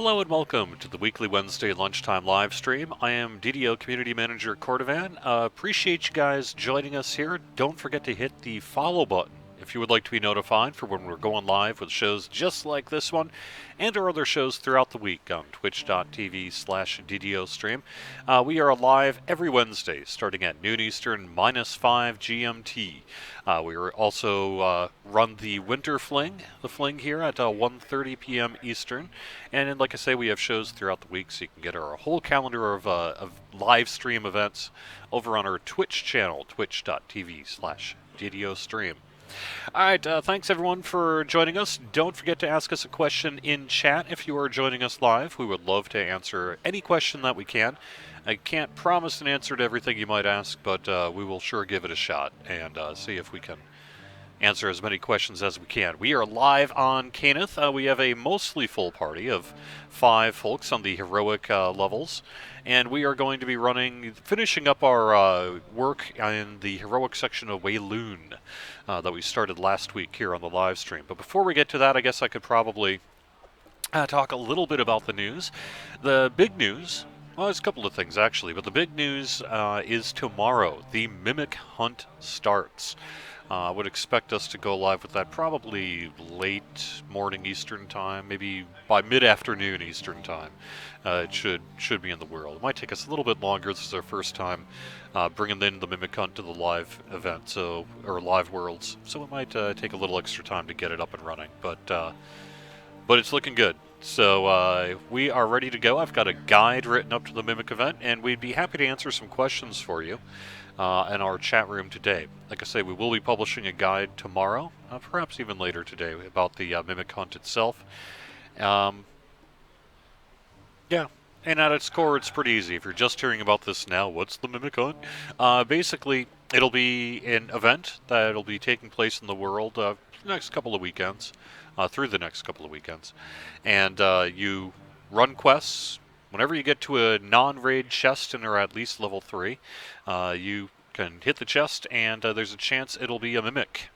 Hello and welcome to the weekly Wednesday lunchtime live stream. I am DDO Community Manager Cordovan. Appreciate you guys joining us here. Don't forget to hit the follow button if you would like to be notified for when we're going live with shows just like this one and our other shows throughout the week on twitch.tv/DDO stream. We are live every Wednesday starting at noon Eastern, -5 GMT. We are also run the Winter Fling, the Fling here at 1:30 p.m. Eastern. And like I say, we have shows throughout the week, so you can get our whole calendar of live stream events over on our Twitch channel, twitch.tv/DDO stream. All right, thanks everyone for joining us. Don't forget to ask us a question in chat if you are joining us live. We would love to answer any question that we can. I can't promise an answer to everything you might ask, but we will sure give it a shot and see if we can answer as many questions as we can. We are live on Cannith. We have a mostly full party of 5 folks on the heroic levels, and we are going to be finishing up our work in the heroic section of Wheloon that we started last week here on the live stream. But before we get to that, I guess I could probably talk a little bit about the news. The big news, well, there's a couple of things actually, but the big news is tomorrow. The Mimic Hunt starts. I would expect us to go live with that probably late morning Eastern time, maybe by mid-afternoon Eastern time. It should be in the world. It might take us a little bit longer. This is our first time bringing in the Mimic Hunt to the live event, or live worlds, so it might take a little extra time to get it up and running. But it's looking good. So we are ready to go. I've got a guide written up to the Mimic event, and we'd be happy to answer some questions for you in our chat room today. Like I say, we will be publishing a guide tomorrow, perhaps even later today, about the Mimic Hunt itself. Yeah, and at its core, it's pretty easy. If you're just hearing about this now, what's the Mimic Hunt? Basically, it'll be an event that'll be taking place in the world the next couple of weekends, through the next couple of weekends. And you run quests. Whenever you get to a non-raid chest and are at least level 3, you can hit the chest, and there's a chance it'll be a Mimic.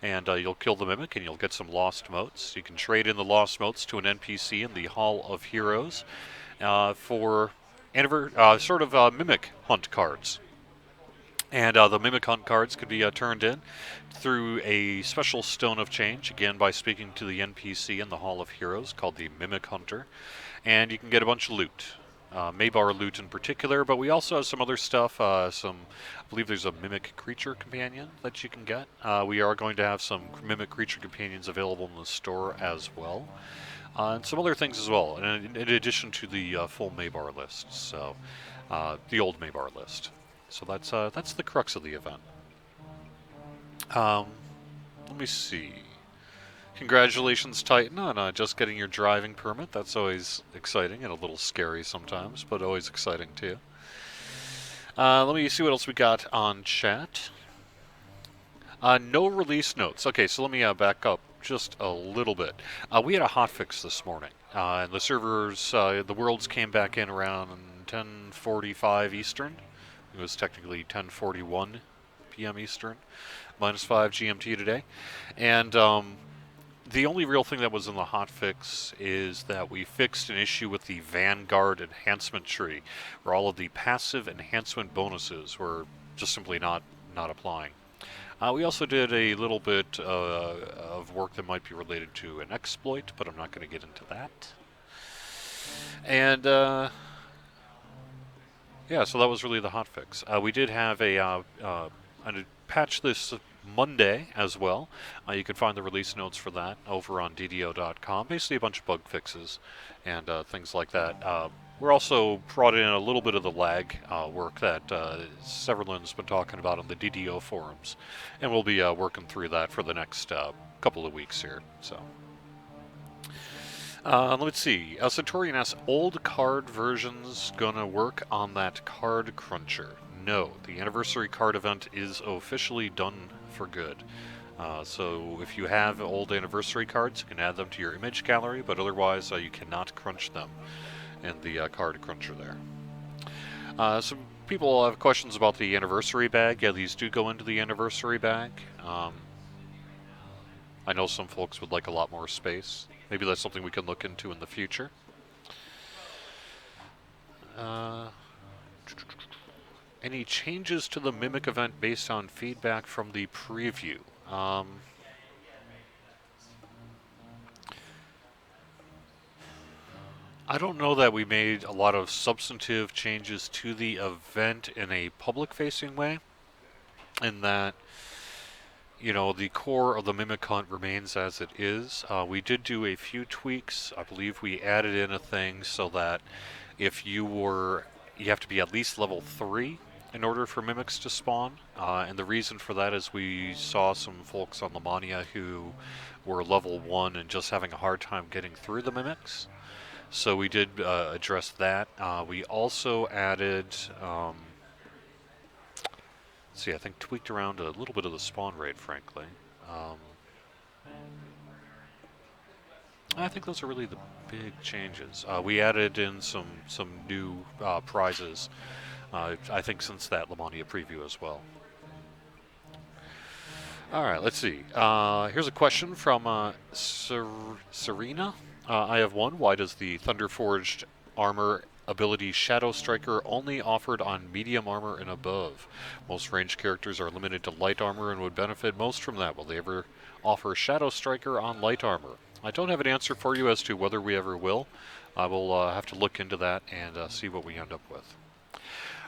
And you'll kill the Mimic, and you'll get some lost motes. You can trade in the lost motes to an NPC in the Hall of Heroes for Mimic Hunt cards. And the Mimic Hunt cards could be turned in through a special Stone of Change, again by speaking to the NPC in the Hall of Heroes called the Mimic Hunter. And you can get a bunch of loot, Maybar loot in particular, but we also have some other stuff. I believe there's a Mimic Creature Companion that you can get. We are going to have some Mimic Creature Companions available in the store as well. And some other things as well, in addition to the full Maybar list, so the old Maybar list. So that's the crux of the event. Let me see. Congratulations, Titan, on just getting your driving permit. That's always exciting and a little scary sometimes, but always exciting too. Let me see what else we got on chat. No release notes. Okay, so let me back up just a little bit. We had a hotfix this morning, and the servers, the worlds came back in around 10:45 Eastern. It was technically 10:41 p.m. Eastern, -5 GMT today. And the only real thing that was in the hotfix is that we fixed an issue with the Vanguard enhancement tree, where all of the passive enhancement bonuses were just simply not applying. We also did a little bit of work that might be related to an exploit, but I'm not going to get into that. And yeah, so that was really the hotfix. We did have a patch this Monday as well. You can find the release notes for that over on DDO.com. Basically a bunch of bug fixes and things like that. We're also brought in a little bit of the lag work that Severlin's been talking about on the DDO forums, and we'll be working through that for the next couple of weeks here. So let's see. Centurion asks, old card versions gonna work on that card cruncher? No, the anniversary card event is officially done for good. So if you have old anniversary cards, you can add them to your image gallery, but otherwise you cannot crunch them in the card cruncher there. Some people have questions about the anniversary bag. Yeah, these do go into the anniversary bag. I know some folks would like a lot more space. Maybe that's something we can look into in the future. Uh, any changes to the Mimic event based on feedback from the preview? I don't know that we made a lot of substantive changes to the event in a public-facing way, in that, you know, the core of the Mimic Hunt remains as it is. We did do a few tweaks. I believe we added in a thing so that if you have to be at least level 3 in order for mimics to spawn. And the reason for that is we saw some folks on Lamania who were level 1 and just having a hard time getting through the mimics. So we did address that. We also added, I think tweaked around a little bit of the spawn rate, frankly. I think those are really the big changes. We added in some new prizes, I think since that Lamania preview as well. All right, let's see. Here's a question from Serena. I have one. Why does the Thunderforged armor ability Shadow Striker only offered on medium armor and above? Most ranged characters are limited to light armor and would benefit most from that. Will they ever offer Shadow Striker on light armor? I don't have an answer for you as to whether we ever will. I will have to look into that and see what we end up with.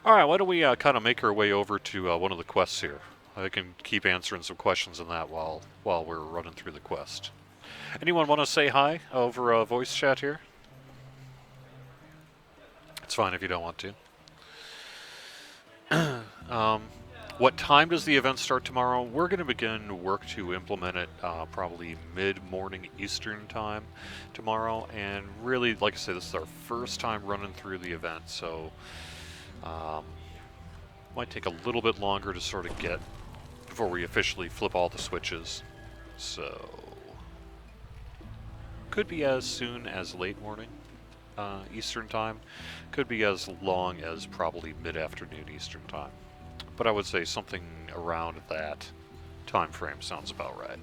All right, why don't we kind of make our way over to one of the quests here. I can keep answering some questions on that while we're running through the quest. Anyone want to say hi over voice chat here? It's fine if you don't want to. What time does the event start tomorrow? We're going to begin work to implement it probably mid-morning Eastern time tomorrow. And really, like I said, this is our first time running through the event, so might take a little bit longer to sort of get before we officially flip all the switches. So could be as soon as late morning Eastern time. Could be as long as probably mid-afternoon Eastern time. But I would say something around that time frame sounds about right.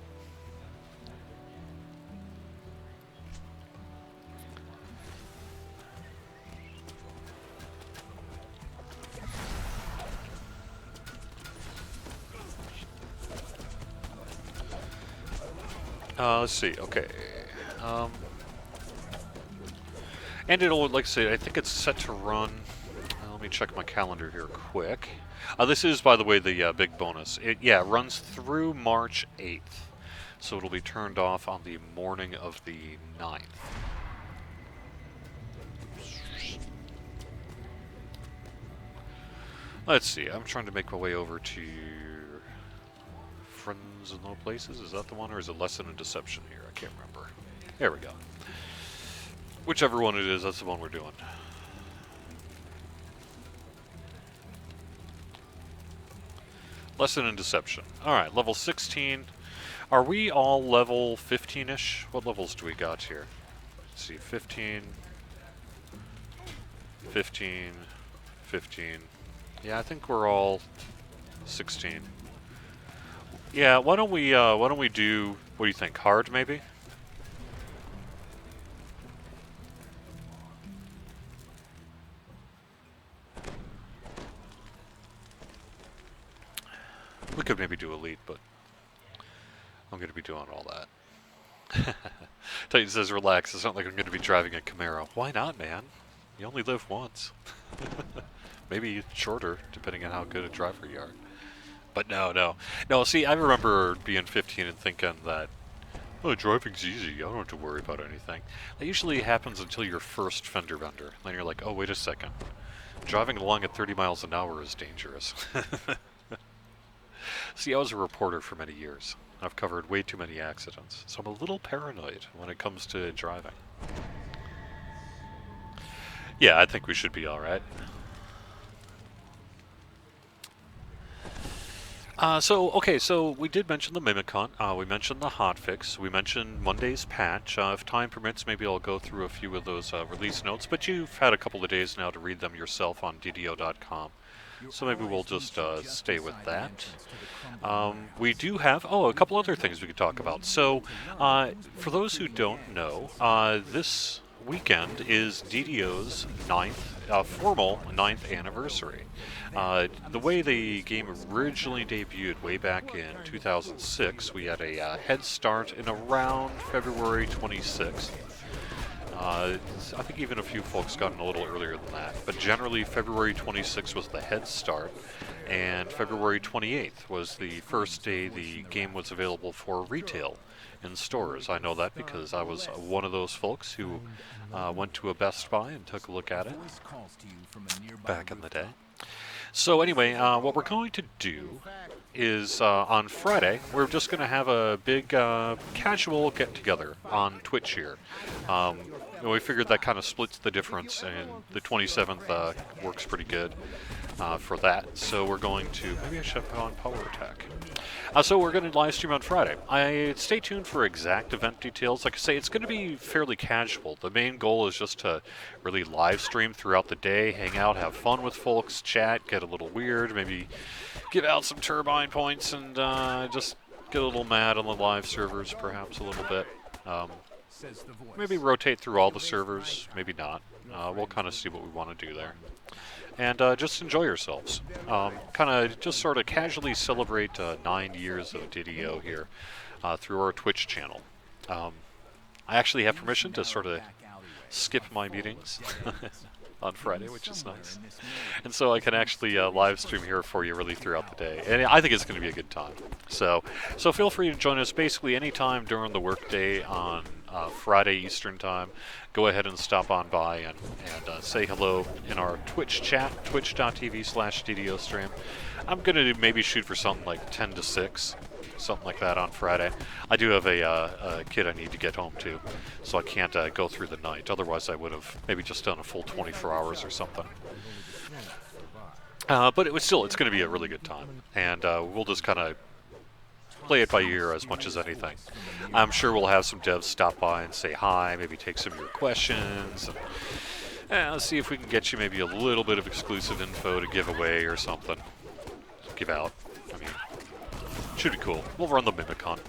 Let's see. Okay. And it'll, like I say, I think it's set to run. Let me check my calendar here quick. This is, by the way, the big bonus. It runs through March 8th. So it'll be turned off on the morning of the 9th. Let's see. I'm trying to make my way over to Friends in Low Places. Is that the one, or is it Lesson in Deception here? I can't remember. There we go. Whichever one it is, that's the one we're doing. Lesson in Deception. Alright, level 16. Are we all level 15-ish? What levels do we got here? Let's see, 15, 15, 15. Yeah, I think we're all 16. Yeah, why don't we do, what do you think, hard maybe? We could maybe do elite, but I'm going to be doing all that. Titan says, relax, it's not like I'm going to be driving a Camaro. Why not, man? You only live once. Maybe shorter, depending on how good a driver you are. But no. No, see, I remember being 15 and thinking that, oh, driving's easy, I don't have to worry about anything. That usually happens until your first fender bender. Then you're like, oh, wait a second. Driving along at 30 miles an hour is dangerous. See, I was a reporter for many years. I've covered way too many accidents, so I'm a little paranoid when it comes to driving. Yeah, I think we should be alright. So we did mention the Mimic Hunt, we mentioned the Hotfix, we mentioned Monday's patch. If time permits, maybe I'll go through a few of those release notes, but you've had a couple of days now to read them yourself on DDO.com. So maybe we'll just stay with that. We do have, a couple other things we could talk about. So, for those who don't know, this weekend is DDO's formal ninth anniversary. The way the game originally debuted way back in 2006, we had a head start in around February 26th. I think even a few folks got in a little earlier than that, but generally February 26th was the head start, and February 28th was the first day the game was available for retail in stores. I know that because I was one of those folks who went to a Best Buy and took a look at it back in the day. So anyway, what we're going to do is on Friday, we're just going to have a big casual get-together on Twitch here. We figured that kind of splits the difference, and the 27th works pretty good for that. So we're going to, maybe I should have on Power Attack. So we're going to live stream on Friday. Stay tuned for exact event details. Like I say, it's going to be fairly casual. The main goal is just to really live stream throughout the day, hang out, have fun with folks, chat, get a little weird, maybe give out some turbine points, and just get a little mad on the live servers, perhaps a little bit. Maybe rotate through all the servers, maybe not. We'll kind of see what we want to do there. And just enjoy yourselves. Kind of just sort of casually celebrate 9 years of DDO here through our Twitch channel. I actually have permission to sort of skip my meetings on Friday, which is nice. And so I can actually live stream here for you really throughout the day. And I think it's going to be a good time. So feel free to join us basically anytime during the workday on Friday Eastern Time. Go ahead and stop on by and say hello in our Twitch chat, twitch.tv/DDO stream. I'm going to maybe shoot for something like 10 to 6, something like that on Friday. I do have a kid I need to get home to, so I can't go through the night. Otherwise, I would have maybe just done a full 24 hours or something. But it's going to be a really good time, and we'll just kind of play it by ear as much as anything. I'm sure we'll have some devs stop by and say hi, maybe take some of your questions, and let's see if we can get you maybe a little bit of exclusive info to give away or something. Give out. I mean, should be cool. We'll run the Mimic Hunt.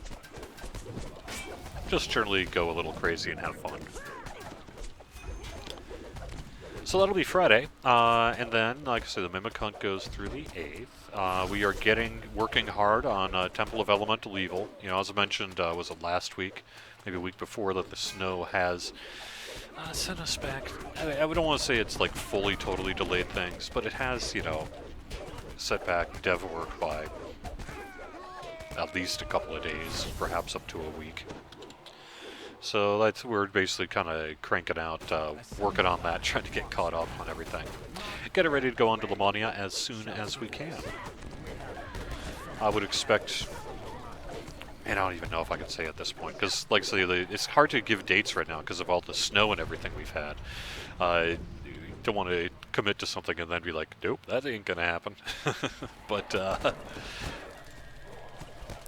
Just generally go a little crazy and have fun. So that'll be Friday, and then, like I said, the Mimic Hunt goes through the 8th. We are working hard on Temple of Elemental Evil. You know, as I mentioned, was it last week, maybe a week before, that the snow has sent us back. I don't want to say it's like fully, totally delayed things, but it has, you know, set back dev work by at least a couple of days, perhaps up to a week. So we're basically kind of cranking out, working on that, trying to get caught up on everything. Get it ready to go on to Lamania as soon as we can. I would expect, and I don't even know if I can say at this point, because like I say, it's hard to give dates right now because of all the snow and everything we've had. Don't want to commit to something and then be like, nope, that ain't gonna happen. But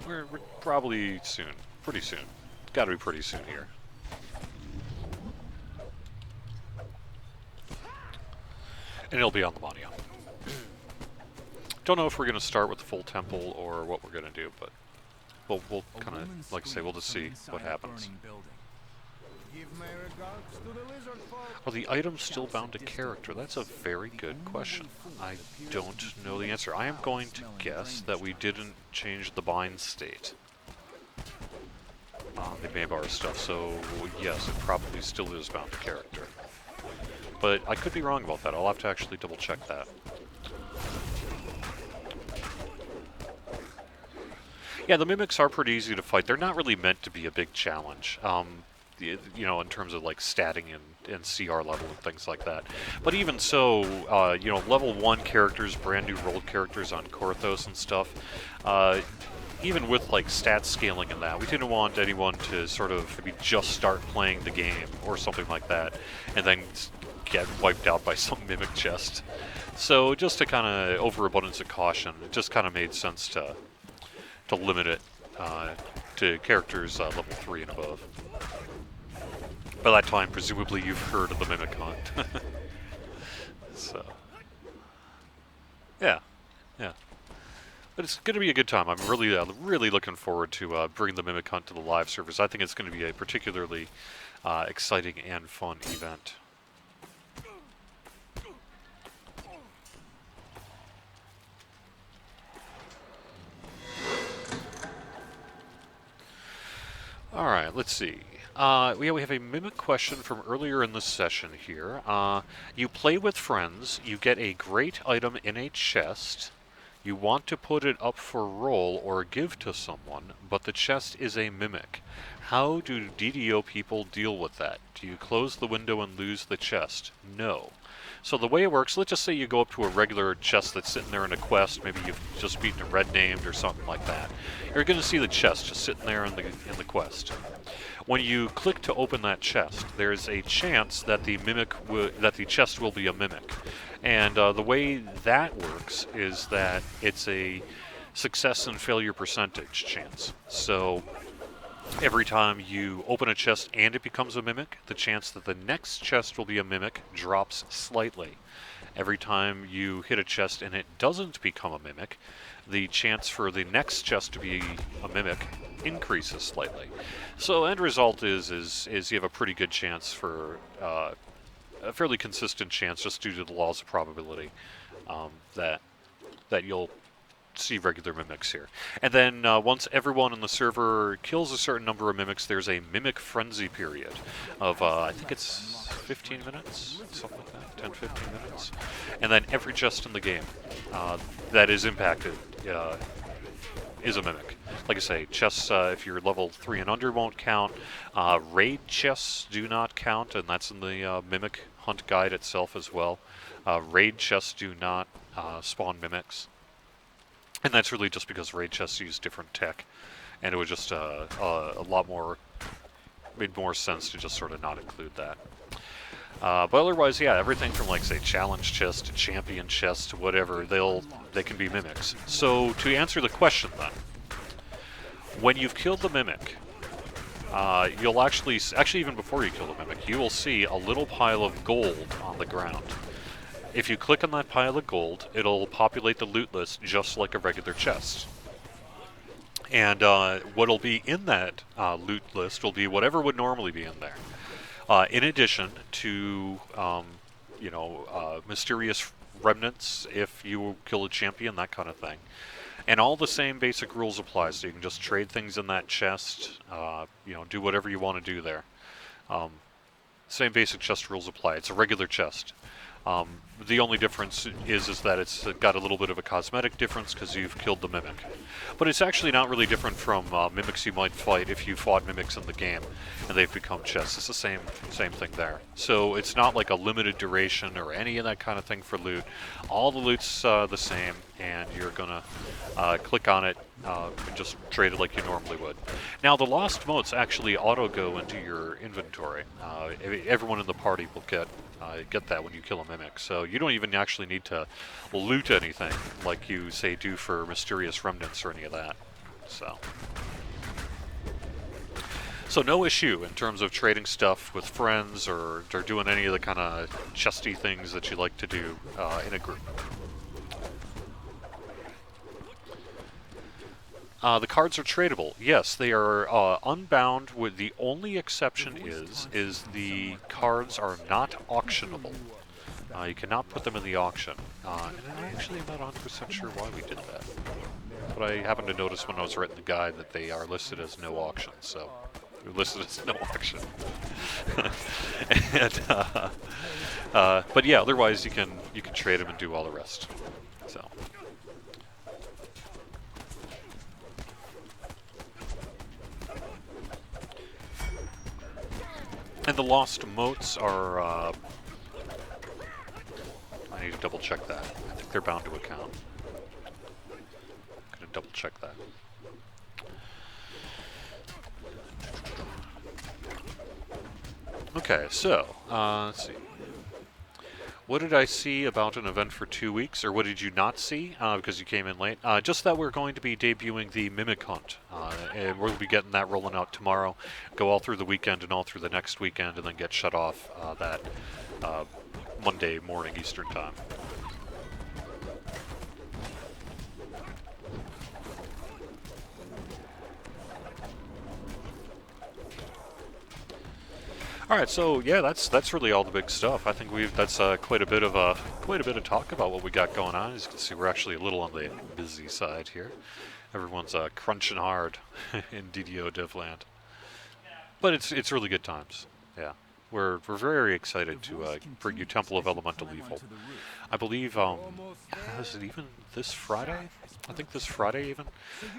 we're probably soon, pretty soon. Got to be pretty soon here. And it'll be on the Lamania. Don't know if we're going to start with the full temple or what we're going to do, but we'll kind of, like I say, we'll just see what happens. Are the items still bound to character? That's a very good question. I don't know the answer. I am going to guess that we didn't change the bind state on the Maybar stuff, so yes, it probably still is bound to character. But I could be wrong about that. I'll have to actually double check that. Yeah, the mimics are pretty easy to fight. They're not really meant to be a big challenge, you know, in terms of like statting and CR level and things like that. But even so, you know, level 1 characters, brand new rolled characters on Korthos and stuff, even with like stat scaling and that, we didn't want anyone to sort of maybe just start playing the game or something like that and then get wiped out by some mimic chest. So just to kind of overabundance of caution, it just kind of made sense to limit it to characters level 3 and above. By that time, presumably you've heard of the Mimic Hunt. So, yeah. But it's going to be a good time. I'm really looking forward to bringing the Mimic Hunt to the live servers. I think it's going to be a particularly exciting and fun event. Alright, let's see. We have a mimic question from earlier in the session here. You play with friends, you get a great item in a chest, you want to put it up for roll or give to someone, but the chest is a mimic. How do DDO people deal with that? Do you close the window and lose the chest? No. So the way it works, let's just say you go up to a regular chest that's sitting there in a quest, maybe you've just beaten a red named or something like that. You're going to see the chest just sitting there in the quest. When you click to open that chest, there's a chance that the chest will be a mimic. And the way that works is that it's a success and failure percentage chance. So every time you open a chest and it becomes a mimic, the chance that the next chest will be a mimic drops slightly. Every time you hit a chest and it doesn't become a mimic, the chance for the next chest to be a mimic increases slightly. So end result is you have a pretty good chance for a fairly consistent chance, just due to the laws of probability, that you'll see regular mimics here. And then once everyone in the server kills a certain number of mimics, there's a mimic frenzy period of, I think it's 15 minutes, something like that, 10, 15 minutes. And then every chest in the game that is impacted is a mimic. Like I say, chests, if you're level 3 and under, won't count. Raid chests do not count, and that's in the Mimic Hunt Guide itself as well. Raid chests do not spawn mimics. And that's really just because raid chests use different tech, and it was just a lot more, made more sense to just sort of not include that. But otherwise, yeah, everything from, like, say, challenge chests to champion chests to whatever, they can be mimics. So to answer the question then, when you've killed the mimic, you'll actually even before you kill the mimic, you will see a little pile of gold on the ground. If you click on that pile of gold, it'll populate the loot list just like a regular chest. And what'll be in that loot list will be whatever would normally be in there. In addition to, mysterious remnants if you kill a champion, that kind of thing. And all the same basic rules apply, so you can just trade things in that chest, do whatever you want to do there. Same basic chest rules apply. It's a regular chest. The only difference is that it's got a little bit of a cosmetic difference because you've killed the mimic. But it's actually not really different from mimics you might fight if you fought mimics in the game and they've become chests. It's the same thing there. So it's not like a limited duration or any of that kind of thing for loot. All the loot's the same, and you're gonna click on it and just trade it like you normally would. Now the lost motes actually auto go into your inventory. Everyone in the party will get that when you kill a mimic, so you don't even actually need to loot anything like you, say, do for mysterious remnants or any of that. So no issue in terms of trading stuff with friends or doing any of the kind of chesty things that you like to do in a group. The cards are tradable. Yes, they are unbound. With the only exception is the cards are not auctionable. You cannot put them in the auction. And I actually am not 100% sure why we did that. But I happened to notice when I was writing the guide that they are listed as no auction, so they're listed as no auction. But yeah, otherwise you can trade them and do all the rest. So. And the lost motes are, I need to double check that. I think they're bound to account. I'm gonna double check that. Okay, so, let's see. What did I see about an event for 2 weeks, or what did you not see because you came in late? Just that we're going to be debuting the Mimic Hunt, and we'll be getting that rolling out tomorrow, go all through the weekend and all through the next weekend, and then get shut off that Monday morning Eastern Time. All right, so yeah, that's really all the big stuff. I think that's quite a bit of talk about what we got going on. As you can see, we're actually a little on the busy side here. Everyone's crunching hard in DDO Devland, but it's really good times. Yeah, we're very excited to bring you Temple of Elemental Evil. I believe is it even this Friday? I think this Friday even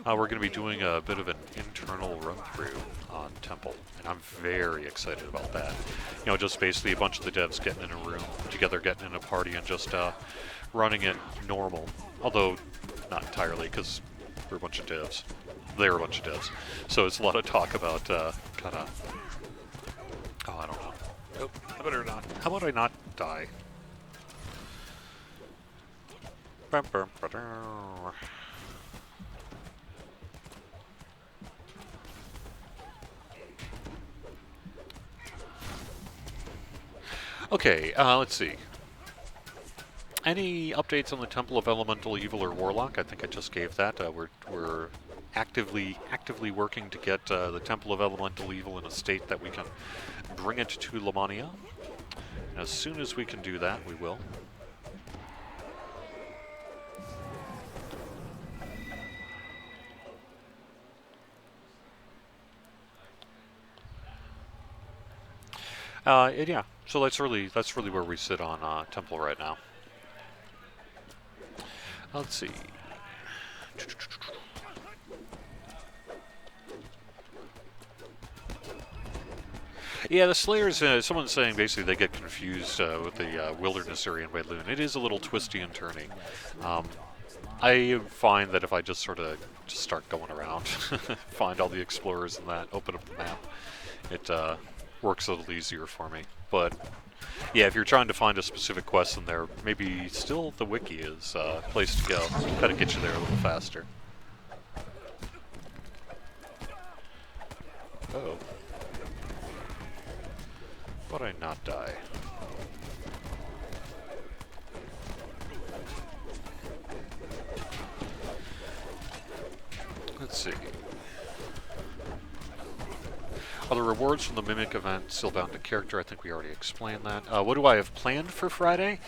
we're going to be doing a bit of an internal run through on Temple, and I'm very excited about that. You know, just basically a bunch of the devs getting in a room together, getting in a party, and just running it normal. Although not entirely, because we're a bunch of devs. They're a bunch of devs, so it's a lot of talk about kind of. Oh, I don't know. Nope, I better not. How about I not die? Okay, let's see. Any updates on the Temple of Elemental Evil or Warlock? I think I just gave that. We're actively working to get the Temple of Elemental Evil in a state that we can bring it to Lamania. And as soon as we can do that, we will. Yeah, so that's really where we sit on Temple right now. Let's see. Yeah, the Slayers, someone's saying basically they get confused with the Wilderness area in Wheloon. It is a little twisty and turny. I find that if I just sort of start going around, find all the explorers and that, open up the map, it works a little easier for me. But yeah, if you're trying to find a specific quest in there, maybe still the wiki is a place to go. Kind of get you there a little faster. Oh. Would I not die? Let's see. Other rewards from the Mimic event, still bound to character. I think we already explained that. What do I have planned for Friday?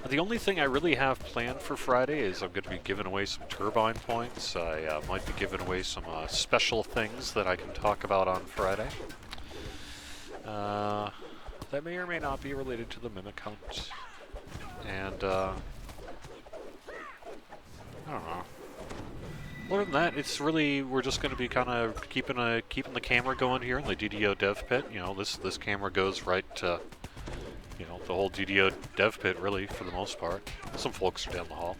The only thing I really have planned for Friday is I'm going to be giving away some turbine points. I might be giving away some special things that I can talk about on Friday. That may or may not be related to the Mimic hunt. And, I don't know. Other than that, it's really, we're just going to be kind of keeping the camera going here in the DDO dev pit. You know, this camera goes right to, you know, the whole DDO dev pit, really, for the most part. Some folks are down the hall.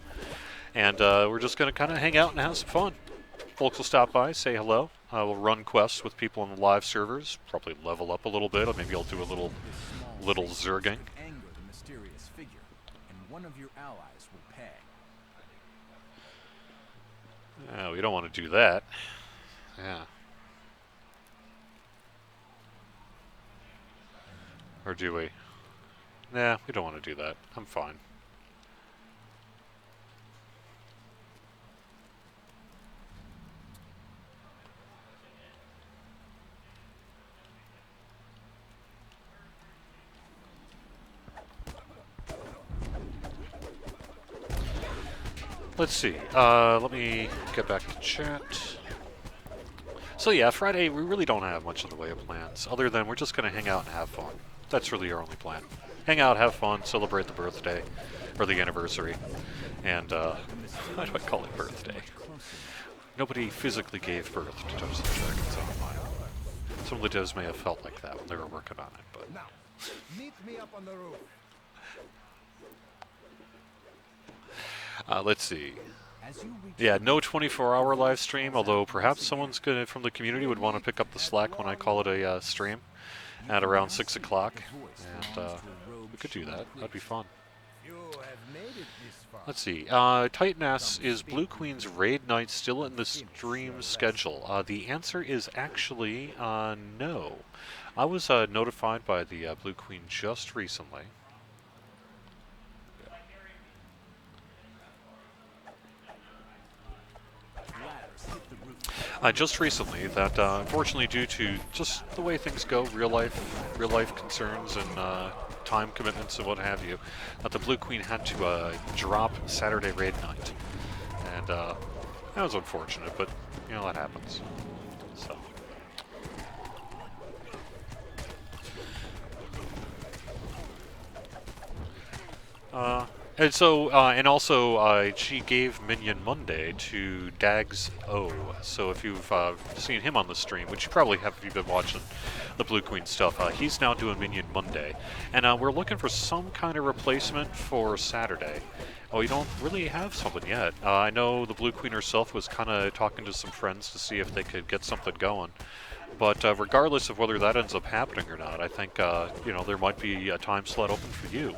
And we're just going to kind of hang out and have some fun. Folks will stop by, say hello. We'll run quests with people on the live servers, probably level up a little bit, or maybe I'll do a little zerging. Anger the mysterious figure, and one of your allies will pay. We don't want to do that. Yeah. Or do we? Nah, we don't want to do that. I'm fine. Let's see. Let me get back to chat. So yeah, Friday, we really don't have much in the way of plans, other than we're just going to hang out and have fun. That's really our only plan. Hang out, have fun, celebrate the birthday, or the anniversary, and, why do I call it birthday? Nobody physically gave birth to Dungeons & Dragons Online. Some of the devs may have felt like that when they were working on it, but... Now, meet me up on the roof. Let's see. Yeah, no 24-hour live stream, although perhaps someone's gonna from the community would want to pick up the slack when I call it a stream at around 6 o'clock, and we could do that. That'd be fun. Let's see. Titan asks, is Blue Queen's raid night still in the stream schedule? The answer is actually no. I was notified by the Blue Queen just recently. the roof. Just recently, that unfortunately due to just the way things go, real life concerns and time commitments and what have you, that the Blue Queen had to drop Saturday raid night, and that was unfortunate, but you know that happens. So. And also, she gave Minion Monday to Dags O. So if you've seen him on the stream, which you probably have if you've been watching the Blue Queen stuff, he's now doing Minion Monday. And we're looking for some kind of replacement for Saturday. Oh, we don't really have something yet. I know the Blue Queen herself was kind of talking to some friends to see if they could get something going. But regardless of whether that ends up happening or not, I think you know, there might be a time slot open for you.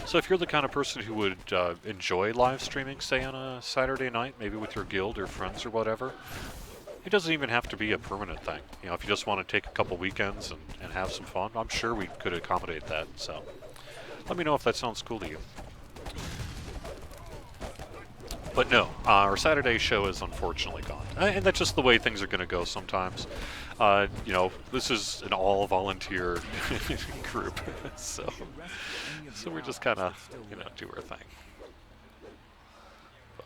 So if you're the kind of person who would enjoy live streaming, say on a Saturday night, maybe with your guild or friends or whatever, it doesn't even have to be a permanent thing. You know, if you just want to take a couple weekends and have some fun, I'm sure we could accommodate that. So let me know if that sounds cool to you. But no, our Saturday show is unfortunately gone. And that's just the way things are going to go sometimes. You know, this is an all-volunteer group, so we're just kind of, you know, do our thing. But.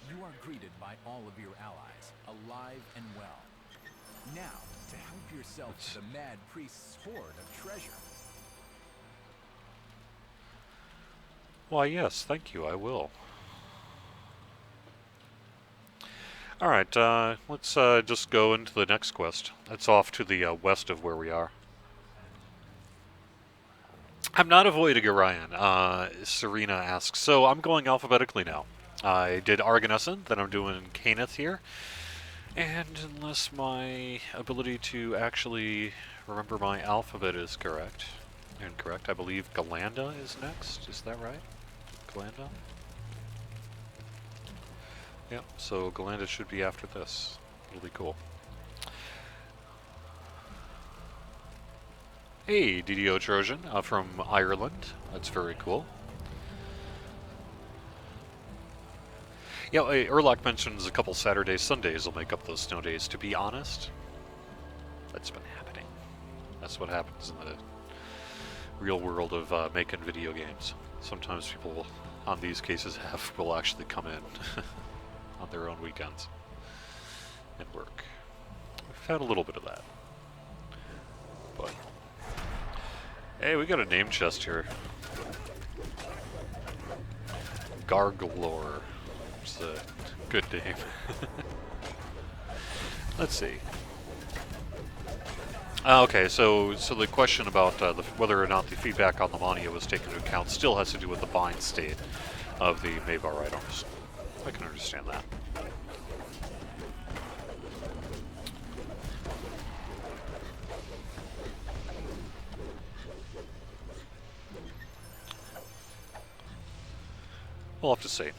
You are greeted by all of your allies, alive and well. Now, to help yourself to the Mad Priest's hoard of treasure. Why, yes, thank you, I will. Alright, let's just go into the next quest. It's off to the west of where we are. I'm not avoiding Orion, Serena asks. So I'm going alphabetically now. I did Arganesson, then I'm doing Cannith here. And unless my ability to actually remember my alphabet is incorrect, I believe Galanda is next. Is that right? Galanda? Yep, so Galanda should be after this. It'll be cool. Hey, DDO Trojan from Ireland. That's very cool. Yeah, Urlock mentions a couple Saturdays, Sundays will make up those snow days. To be honest, that's been happening. That's what happens in the real world of making video games. Sometimes people, on these cases, will actually come in on their own weekends and work. We've had a little bit of that. But, hey, we got a name chest here. Garglore. It's a good name. Let's see. Okay, so the question about whether or not the feedback on the Mania was taken into account still has to do with the bind state of the Mavar items. I can understand that. We'll have to see.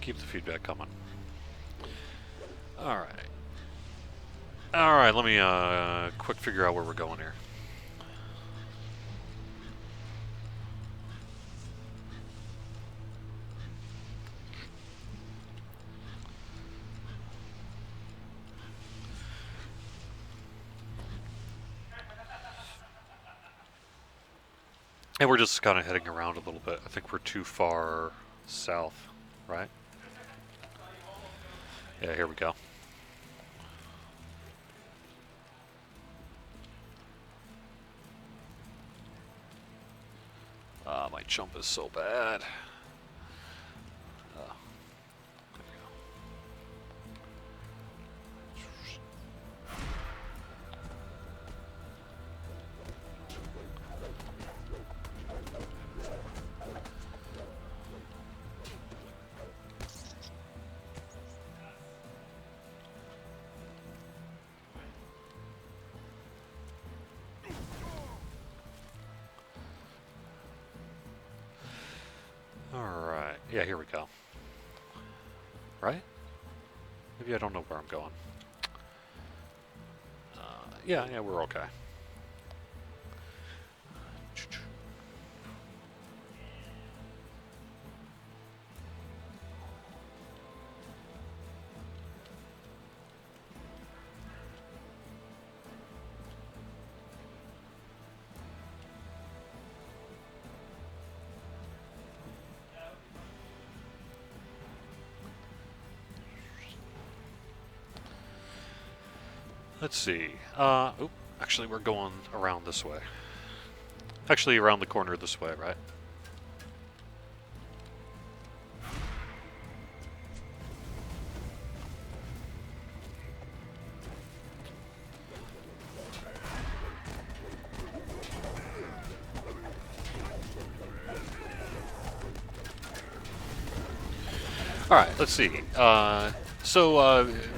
Keep the feedback coming. Alright. Alright, let me quick figure out where we're going here. And we're just kind of heading around a little bit. I think we're too far south, right? Yeah, here we go. My jump is so bad. There we go. Alright, yeah, here we go. right? Maybe I don't know where I'm going. Yeah, we're okay. Let's see. Actually, we're going around this way. Actually, around the corner this way, right? Alright, let's see.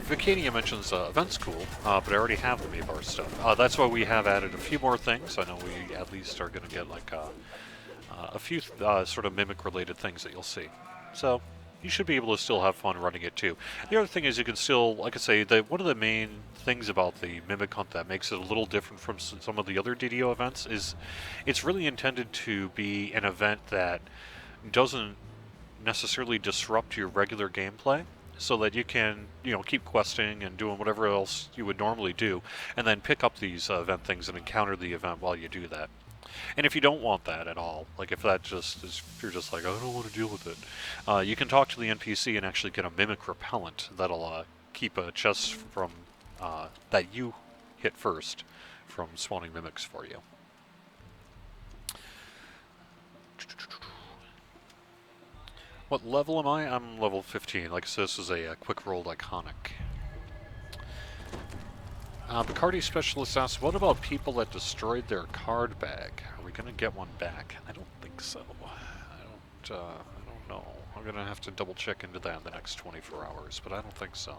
Vicania mentions events cool, but I already have the Maybar stuff. That's why we have added a few more things. I know we at least are going to get like a few sort of mimic-related things that you'll see. So you should be able to still have fun running it too. The other thing is you can still, like I say, one of the main things about the Mimic Hunt that makes it a little different from some of the other DDO events is it's really intended to be an event that doesn't necessarily disrupt your regular gameplay, so that you can, keep questing and doing whatever else you would normally do, and then pick up these event things and encounter the event while you do that. And if you don't want that at all, like if that just is, if you're just like, I don't want to deal with it, you can talk to the NPC and actually get a mimic repellent that'll keep a chest from that you hit first from spawning mimics for you. What level am I? I'm level 15. Like I said, this is a quick rolled iconic. Bacardi Specialist asks, what about people that destroyed their card bag? Are we going to get one back? I don't think so. I don't know. I'm going to have to double check into that in the next 24 hours, but I don't think so.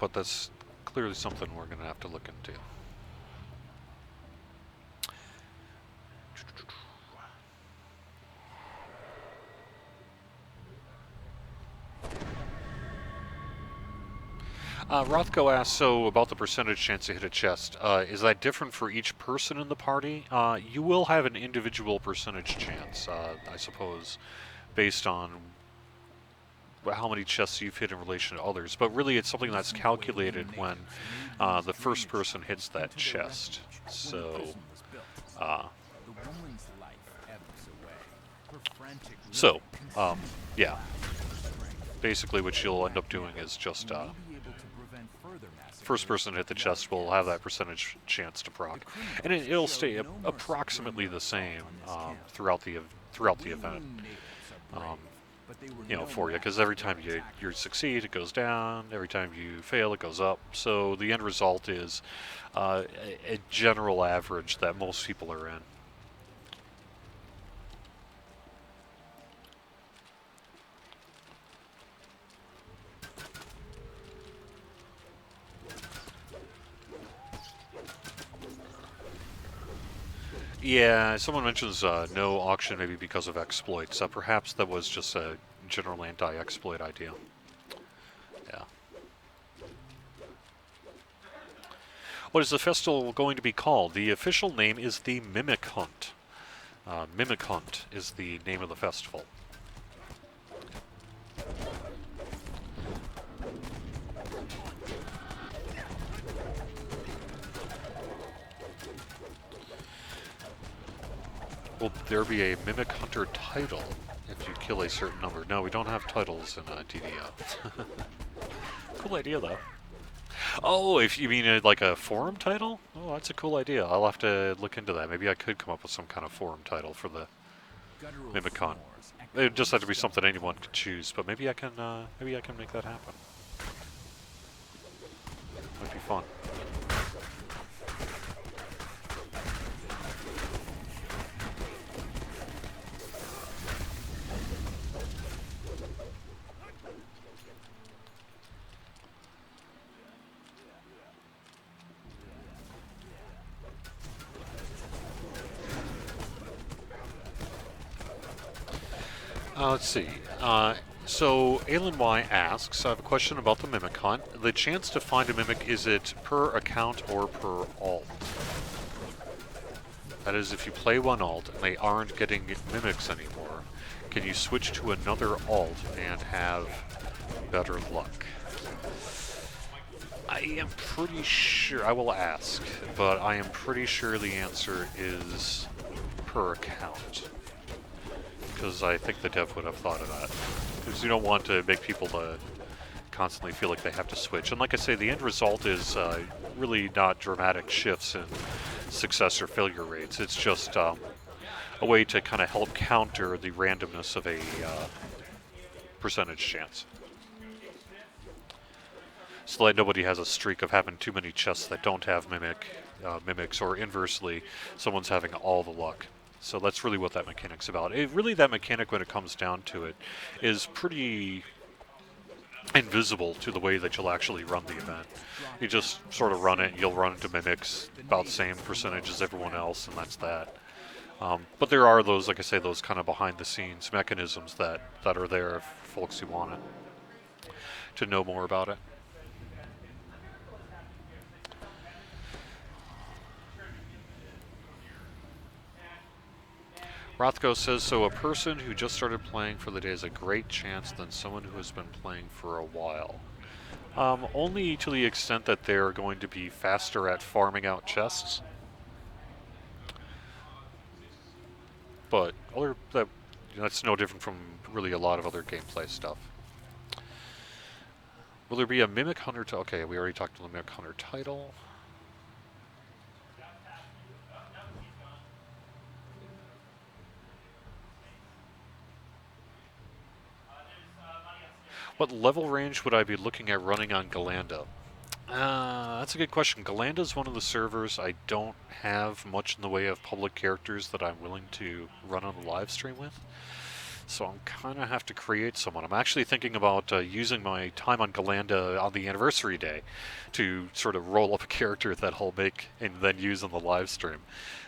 But that's clearly something we're going to have to look into. Rothko asks, so about the percentage chance to hit a chest, is that different for each person in the party? You will have an individual percentage chance, I suppose, based on how many chests you've hit in relation to others, but really it's something that's calculated when the first person hits that chest. Yeah. Basically what you'll end up doing is just first person to hit the chest will have that percentage chance to proc, and it'll stay approximately the same throughout the event. For you, because every time you succeed, it goes down. Every time you fail, it goes up. So the end result is a general average that most people are in. Yeah, someone mentions no auction maybe because of exploits. Perhaps that was just a general anti-exploit idea. Yeah. What is the festival going to be called? The official name is the Mimic Hunt. Mimic Hunt is the name of the festival. Will there be a Mimic Hunter title if you kill a certain number? No, we don't have titles in DDO. Cool idea, though. Oh, if you mean like a forum title? Oh, that's a cool idea. I'll have to look into that. Maybe I could come up with some kind of forum title for the Mimic Hunt. It would just have to be something anyone could choose, but maybe I can make that happen. Might be fun. Let's see. So Alan Y asks, I have a question about the Mimic Hunt. The chance to find a Mimic, is it per account or per alt? That is, if you play one alt and they aren't getting Mimics anymore, can you switch to another alt and have better luck? I am pretty sure, I will ask, but I am pretty sure the answer is per account. Because I think the dev would have thought of that. Because you don't want to make people constantly feel like they have to switch. And like I say, the end result is really not dramatic shifts in success or failure rates. It's just a way to kind of help counter the randomness of a percentage chance. So that nobody has a streak of having too many chests that don't have mimics, or inversely, someone's having all the luck. So that's really what that mechanic's about. Really, that mechanic, when it comes down to it, is pretty invisible to the way that you'll actually run the event. You just sort of run it, you'll run into mimics about the same percentage as everyone else, and that's that. But there are those, like I say, those kind of behind-the-scenes mechanisms that are there if folks who want it to know more about it. Rothko says, so a person who just started playing for the day has a great chance than someone who has been playing for a while. Only to the extent that they're going to be faster at farming out chests. But that's no different from really a lot of other gameplay stuff. Will there be a Mimic Hunter okay, we already talked about the Mimic Hunter title. What level range would I be looking at running on Galanda? That's a good question. Galanda is one of the servers I don't have much in the way of public characters that I'm willing to run on the live stream with. So I'm kind of have to create someone. I'm actually thinking about using my time on Galanda on the anniversary day to sort of roll up a character that I'll make and then use on the live stream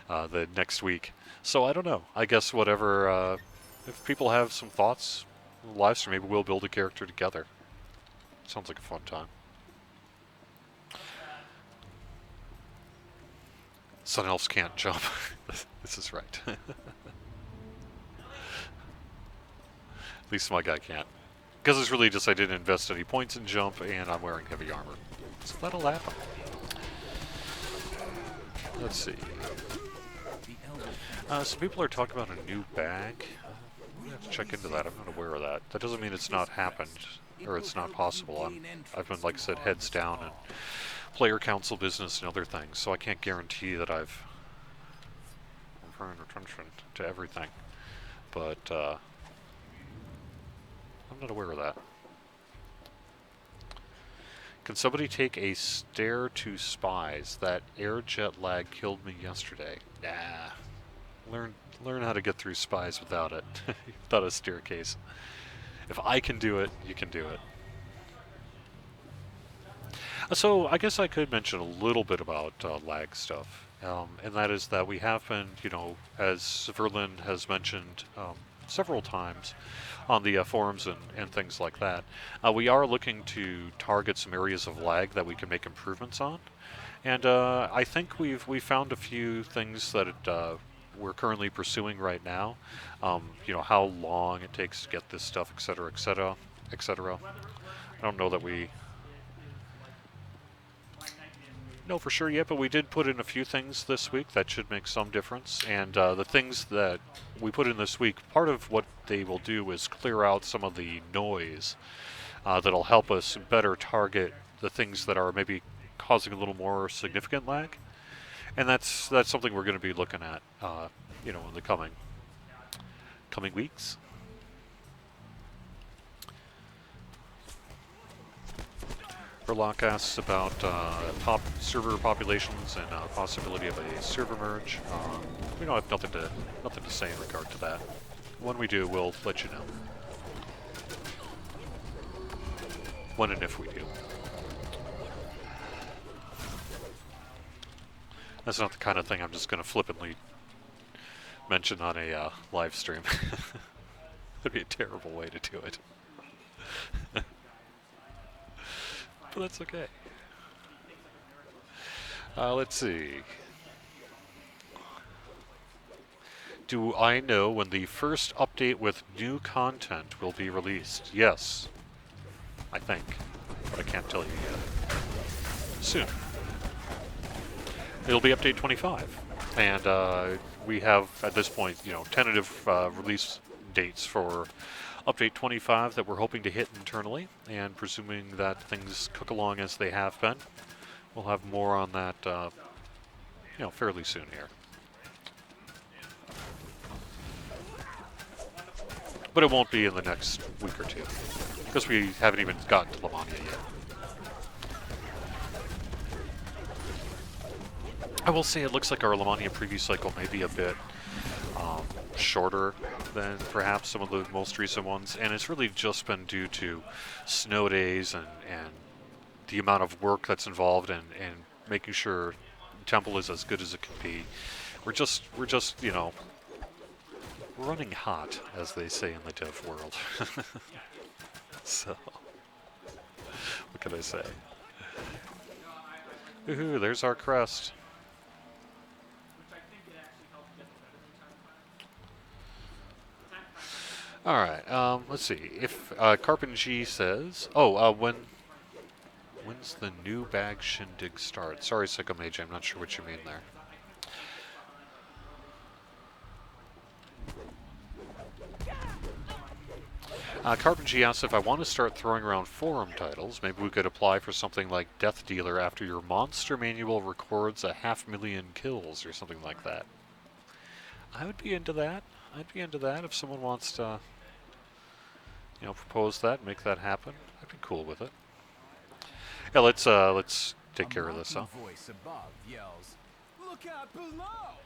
the next week. So I don't know. I guess whatever, if people have some thoughts, live stream, maybe we'll build a character together. Sounds like a fun time. Sun elves can't jump. This is right. At least my guy can't. Because it's really just I didn't invest any points in jump, and I'm wearing heavy armor. So that'll happen. Let's see. Some people are talking about a new bag. I have to check into that. I'm not aware of that. That doesn't mean it's not happened, or it's not possible. I've been, like I said, heads down and player council business and other things, so I can't guarantee that I'm paying attention to everything. But I'm not aware of that. Can somebody take a stair to spies? That air jet lag killed me yesterday. Nah. Learn how to get through spies without it. Without a staircase. If I can do it, you can do it. So I guess I could mention a little bit about lag stuff. And that is that we have been, as Verlin has mentioned several times on the forums and things like that, we are looking to target some areas of lag that we can make improvements on. And I think we've found a few things that we're currently pursuing right now. How long it takes to get this stuff, etc., etc., etc. I don't know that we know for sure yet, but we did put in a few things this week that should make some difference. And the things that we put in this week, part of what they will do is clear out some of the noise that'll help us better target the things that are maybe causing a little more significant lag. And that's something we're going to be looking at, in the coming weeks. Verloc asks about server populations and possibility of a server merge. We don't have nothing to say in regard to that. When we do, we'll let you know. When and if we do. That's not the kind of thing I'm just going to flippantly mention on a live stream. That'd be a terrible way to do it. But that's okay. Let's see. Do I know when the first update with new content will be released? Yes, I think, but I can't tell you yet. Soon. It'll be update 25, and we have at this point, tentative release dates for update 25 that we're hoping to hit internally, and presuming that things cook along as they have been, we'll have more on that, fairly soon here. But it won't be in the next week or two, because we haven't even gotten to Lamania yet. I will say it looks like our Lamania preview cycle may be a bit shorter than perhaps some of the most recent ones, and it's really just been due to snow days and the amount of work that's involved in making sure Temple is as good as it can be. We're just running hot, as they say in the dev world. So, what can I say? Woohoo, there's our crest. Alright, let's see. If Carpin G says... when's the new bag shindig start? Sorry, Sicko Mage, I'm not sure what you mean there. Carpin G asks if I want to start throwing around forum titles, maybe we could apply for something like Death Dealer after your monster manual records 500,000 kills or something like that. I would be into that. I'd be into that if someone wants to, propose that, make that happen. I'd be cool with it. Yeah, let's take care of this, huh? Voice above yells, "Look out below!"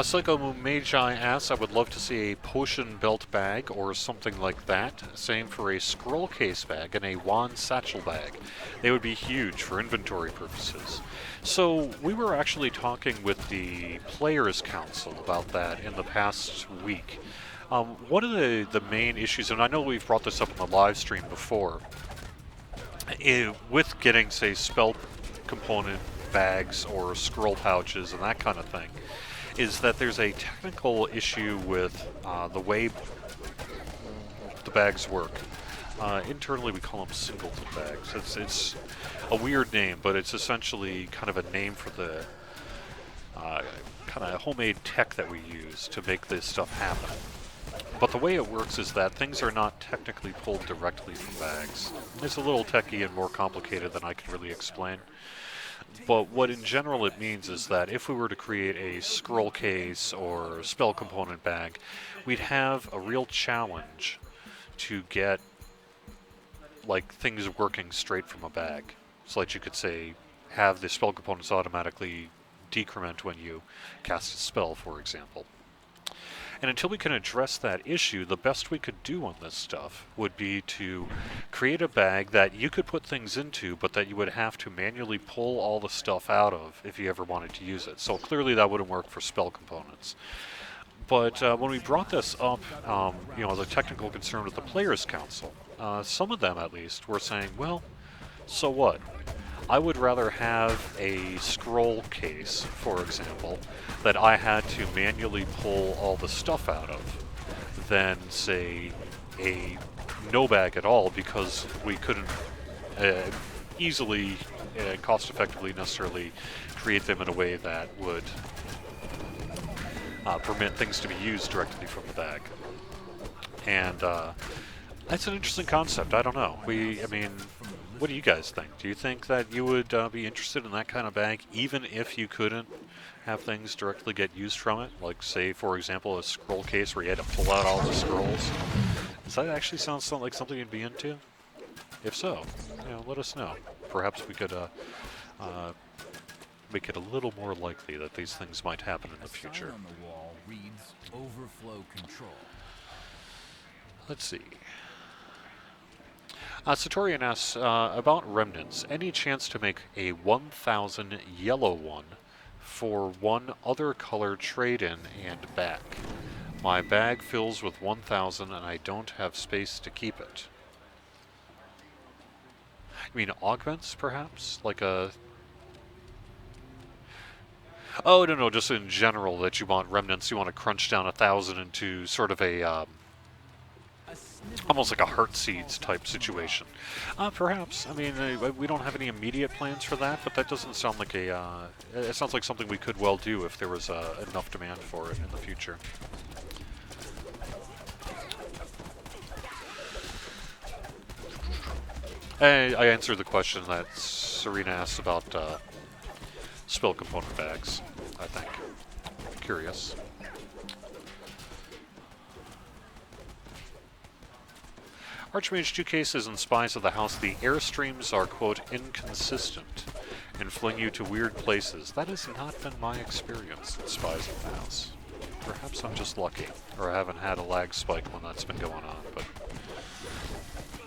Psycho Magi asks, I would love to see a potion belt bag or something like that. Same for a scroll case bag and a wand satchel bag. They would be huge for inventory purposes. So we were actually talking with the Players Council about that in the past week. One of the main issues, and I know we've brought this up in the live stream before, with getting, say, spell component bags or scroll pouches and that kind of thing, is that there's a technical issue with the way the bags work. Internally, we call them singleton bags. It's a weird name, but it's essentially kind of a name for the kind of homemade tech that we use to make this stuff happen. But the way it works is that things are not technically pulled directly from bags. It's a little techy and more complicated than I can really explain. But what in general it means is that if we were to create a scroll case or spell component bag, we'd have a real challenge to get like things working straight from a bag. So that you could say have the spell components automatically decrement when you cast a spell, for example. And until we can address that issue, the best we could do on this stuff would be to create a bag that you could put things into, but that you would have to manually pull all the stuff out of if you ever wanted to use it. So clearly that wouldn't work for spell components. But when we brought this up, as a technical concern with the Players' Council, some of them at least were saying, well, so what? I would rather have a scroll case, for example, that I had to manually pull all the stuff out of than, say, a no bag at all, because we couldn't easily and cost-effectively necessarily create them in a way that would permit things to be used directly from the bag. And that's an interesting concept. I don't know. What do you guys think? Do you think that you would be interested in that kind of bag, even if you couldn't have things directly get used from it? Like, say, for example, a scroll case where you had to pull out all the scrolls. Does that actually sound like something you'd be into? If so, let us know. Perhaps we could make it a little more likely that these things might happen in the future. On the wall reads overflow control. Let's see. Satorian asks about remnants. Any chance to make a 1,000 yellow one for one other color trade-in and back? My bag fills with 1,000 and I don't have space to keep it. You mean augments, perhaps? Like a... Oh, no, just in general that you want remnants. You want to crunch down 1,000 into sort of a... almost like a heart seeds type situation. Perhaps. I mean, we don't have any immediate plans for that, but that doesn't sound like a... it sounds like something we could well do if there was enough demand for it in the future. I answered the question that Serena asked about spill component bags, I think. Curious. Archmage 2 cases and Spies of the House, the airstreams are, quote, inconsistent and fling you to weird places. That has not been my experience in Spies of the House. Perhaps I'm just lucky, or I haven't had a lag spike when that's been going on, but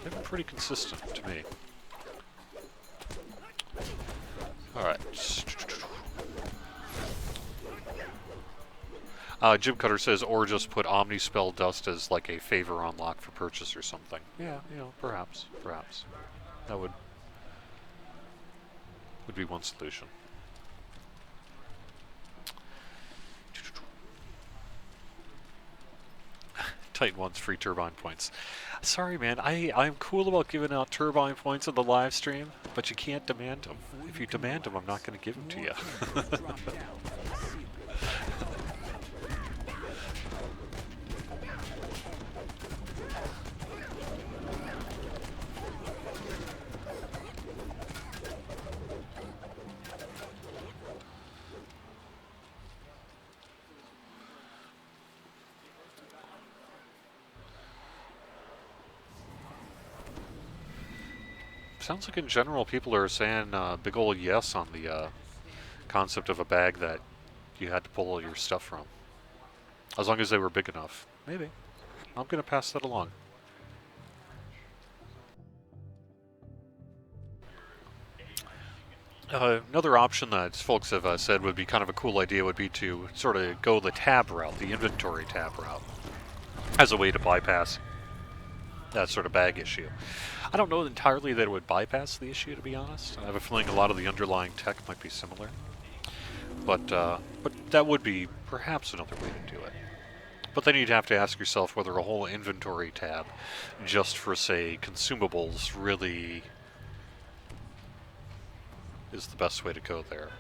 they've been pretty consistent to me. Alright. Jim Cutter says, or just put Omnispell Dust as like a favor unlock for purchase or something. Yeah, you know, perhaps. That would be one solution. Titan wants free turbine points. Sorry, man. I'm cool about giving out turbine points on the live stream, but you can't demand them. If you demand them, I'm not going to give them to you. Sounds like in general people are saying big ol' yes on the concept of a bag that you had to pull all your stuff from. As long as they were big enough. Maybe. I'm going to pass that along. Another option that folks have said would be kind of a cool idea would be to sort of go the tab route, the inventory tab route, as a way to bypass that sort of bag issue. I don't know entirely that it would bypass the issue, to be honest. I have a feeling a lot of the underlying tech might be similar. But that would be perhaps another way to do it. But then you'd have to ask yourself whether a whole inventory tab just for, say, consumables really is the best way to go there.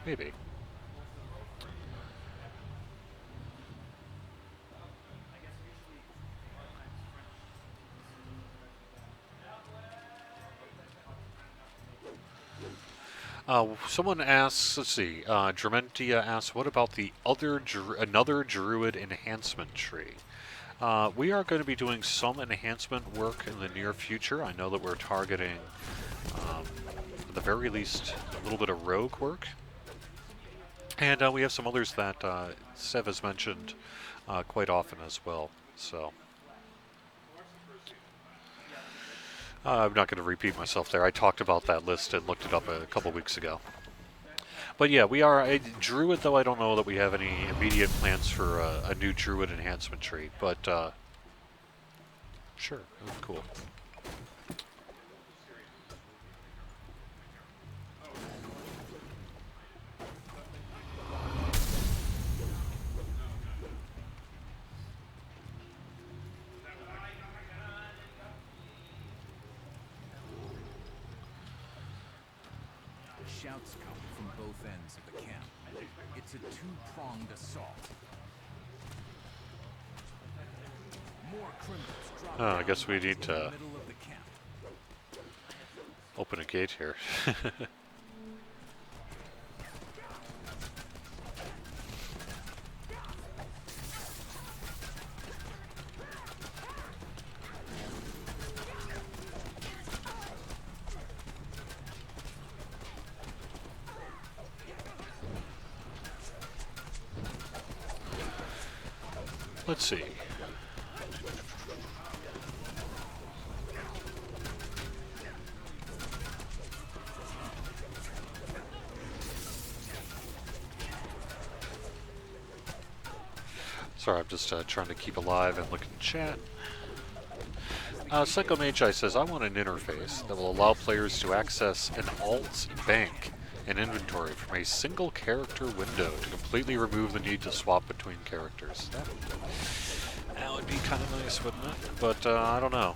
Maybe. Someone asks, let's see, Dramentia asks, what about the another Druid enhancement tree? We are going to be doing some enhancement work in the near future. I know that we're targeting, at the very least, a little bit of rogue work. And we have some others that Sev has mentioned quite often as well, so... I'm not going to repeat myself there. I talked about that list and looked it up a couple weeks ago. But yeah, we are a Druid, though I don't know that we have any immediate plans for a new Druid enhancement tree. But sure, that's cool. Shouts come from both ends of the camp. It's a two-pronged assault. More criminals drop I guess we need to middle of the camp. open a gate here. Let's see. Sorry, I'm just trying to keep alive and look in chat. Psycho Magi says, I want an interface that will allow players to access an alt bank and inventory from a single character window to completely remove the need to swap between characters. That would be kind of nice, wouldn't it? But I don't know.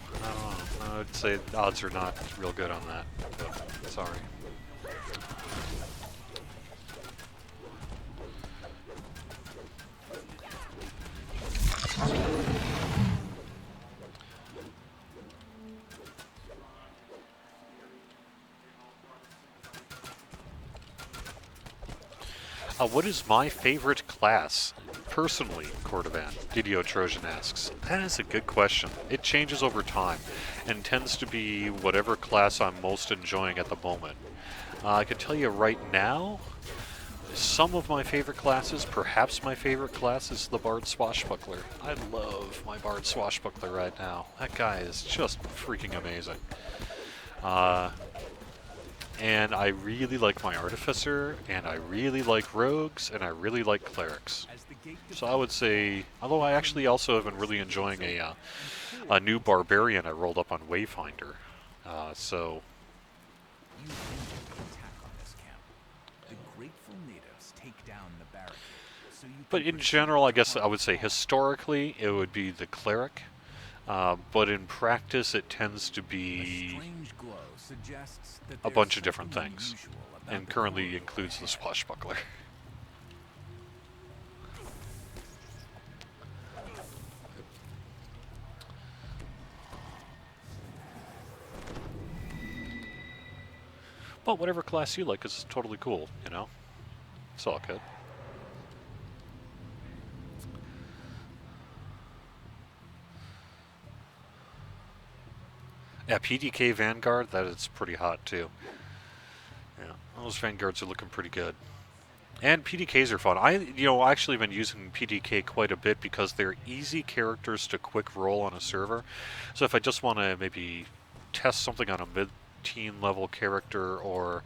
I would say the odds are not real good on that. But sorry. What is my favorite class? Personally, Cordovan, Didio Trojan asks. That is a good question. It changes over time, and tends to be whatever class I'm most enjoying at the moment. I can tell you right now, some of my favorite classes, perhaps my favorite class, is the Bard Swashbuckler. I love my Bard Swashbuckler right now. That guy is just freaking amazing. And I really like my Artificer, and I really like Rogues, and I really like Clerics. So I would say, although I actually also have been really enjoying a new Barbarian I rolled up on Wayfinder. So... But in general, I guess I would say historically, it would be the Cleric. But in practice, it tends to be a bunch of different things, and currently includes the Swashbuckler. But whatever class you like is totally cool, you know? It's all good. Yeah, PDK Vanguard, that is pretty hot too. Yeah, those Vanguards are looking pretty good. And PDKs are fun. I actually been using PDK quite a bit because they're easy characters to quick roll on a server. So if I just want to maybe test something on a mid-teen level character, or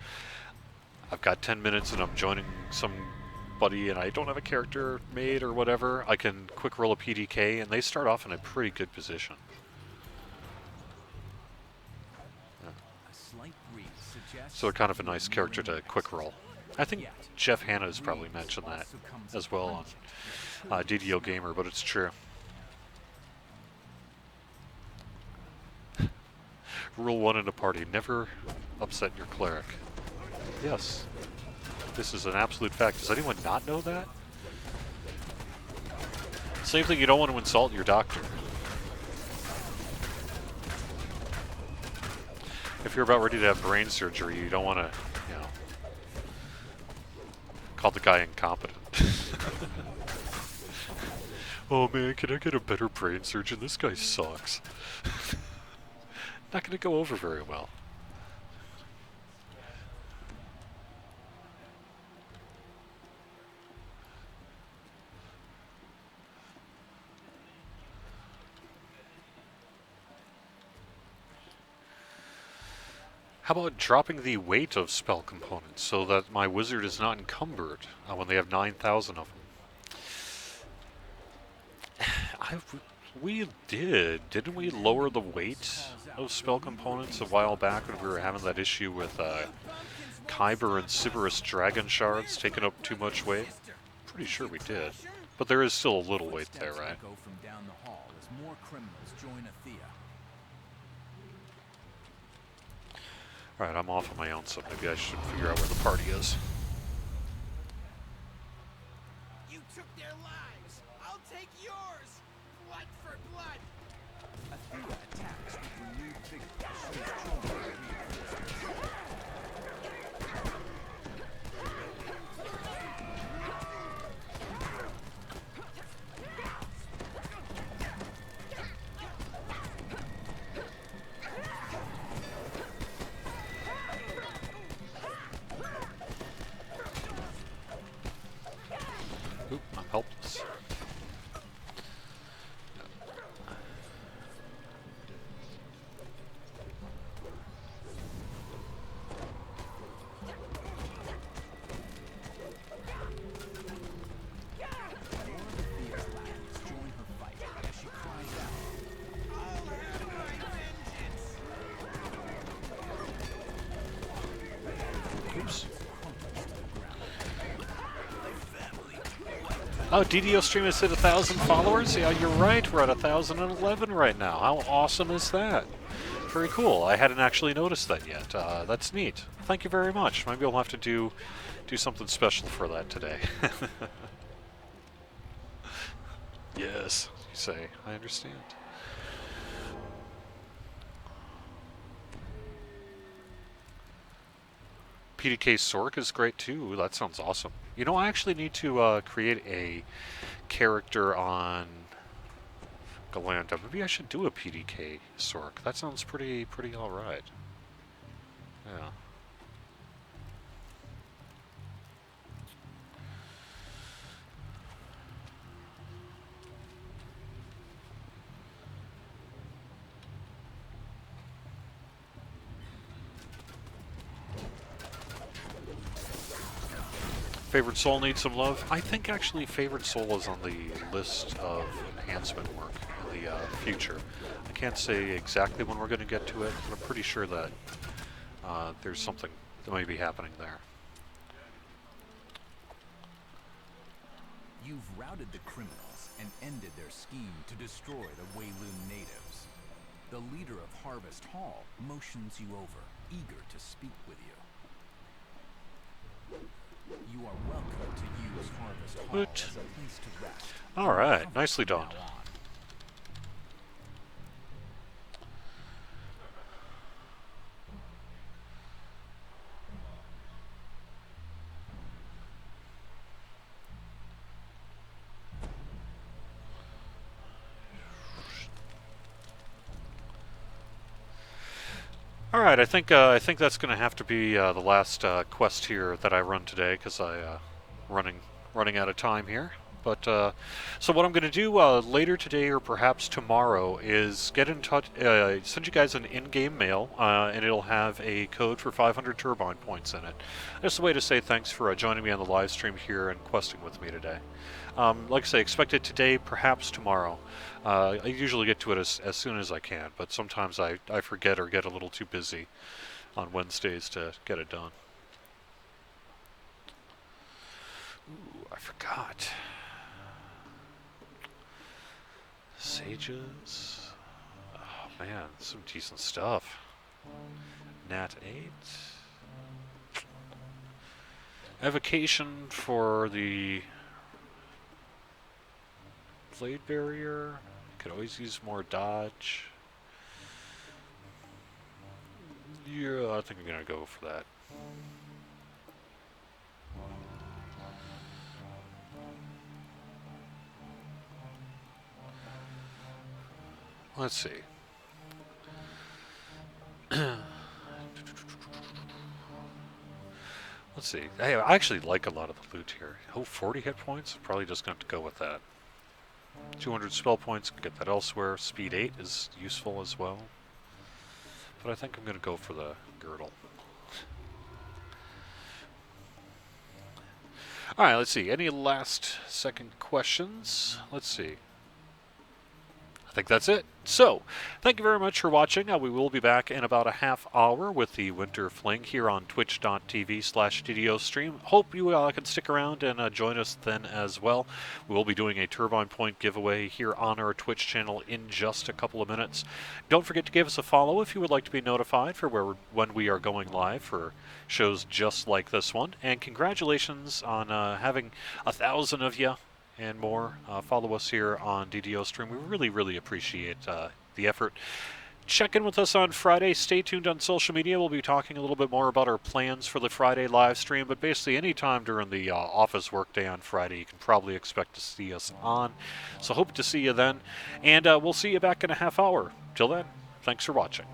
I've got 10 minutes and I'm joining somebody and I don't have a character made or whatever, I can quick roll a PDK and they start off in a pretty good position. So they're kind of a nice character to quick roll. I think Jeff Hanna has probably mentioned that as well on DDO Gamer, but it's true. Rule 1 in a party, never upset your cleric. Yes, this is an absolute fact. Does anyone not know that? Same thing, you don't want to insult your doctor. If you're about ready to have brain surgery, you don't want to, you know, call the guy incompetent. Oh man, can I get a better brain surgeon? This guy sucks. Not going to go over very well. How about dropping the weight of spell components so that my wizard is not encumbered when they have 9,000 of them? We didn't we lower the weight of spell components a while back when we were having that issue with Kyber and Sybaris Dragon Shards taking up too much weight? Pretty sure we did. But there is still a little weight there, right? Alright, I'm off on my own, so maybe I should figure out where the party is. You took their lives. I'll take yours. Blood for blood. Athena attacks with renewed vigor. Oop, I'm helpless. Oh, DDO Stream has hit 1,000 followers? Yeah, you're right. We're at 1,011 right now. How awesome is that? Very cool. I hadn't actually noticed that yet. That's neat. Thank you very much. Maybe we'll have to do something special for that today. Yes, you say. I understand. PDK Sork is great too. That sounds awesome. You know, I actually need to create a character on Galanda. Maybe I should do a PDK Sork. That sounds pretty alright. Yeah. Favorite soul needs some love. I think actually favorite soul is on the list of enhancement work in the future. I can't say exactly when we're going to get to it, but I'm pretty sure that there's something that might be happening there. You've routed the criminals and ended their scheme to destroy the Wheloon natives. The leader of Harvest Hall motions you over, eager to speak with you. You are welcome to use Harvest Hall as a place to rest. All right, nicely done. All right, I think that's going to have to be the last quest here that I run today because I running out of time here. But so what I'm going to do later today or perhaps tomorrow is get in touch, send you guys an in-game mail, and it'll have a code for 500 turbine points in it. Just a way to say thanks for joining me on the live stream here and questing with me today. Like I say, expect it today, perhaps tomorrow. I usually get to it as soon as I can, but sometimes I forget or get a little too busy on Wednesdays to get it done. Ooh, I forgot. Sages. Oh man, some decent stuff. Nat 8. Evocation for the Blade Barrier. Could always use more dodge. Yeah, I think I'm gonna go for that. Let's see. Let's see. Hey, I actually like a lot of the loot here. Oh, 40 hit points? Probably just going to have to go with that. 200 spell points, can get that elsewhere. Speed 8 is useful as well. But I think I'm going to go for the girdle. Alright, let's see. Any last second questions? Let's see. I think that's it. So, thank you very much for watching. We will be back in about a half hour with the Winter Fling here on twitch.tv/DDOstream. Hope you can stick around and join us then as well. We will be doing a Turbine Point giveaway here on our Twitch channel in just a couple of minutes. Don't forget to give us a follow if you would like to be notified for when we are going live for shows just like this one. And congratulations on having 1,000 of you and more follow us here on DDO Stream. We really appreciate the effort. Check in with us on Friday. Stay tuned on social media. We'll be talking a little bit more about our plans for the Friday live stream, but basically any time during the office workday on Friday, you can probably expect to see us on. So hope to see you then, and we'll see you back in a half hour. Till then, thanks for watching.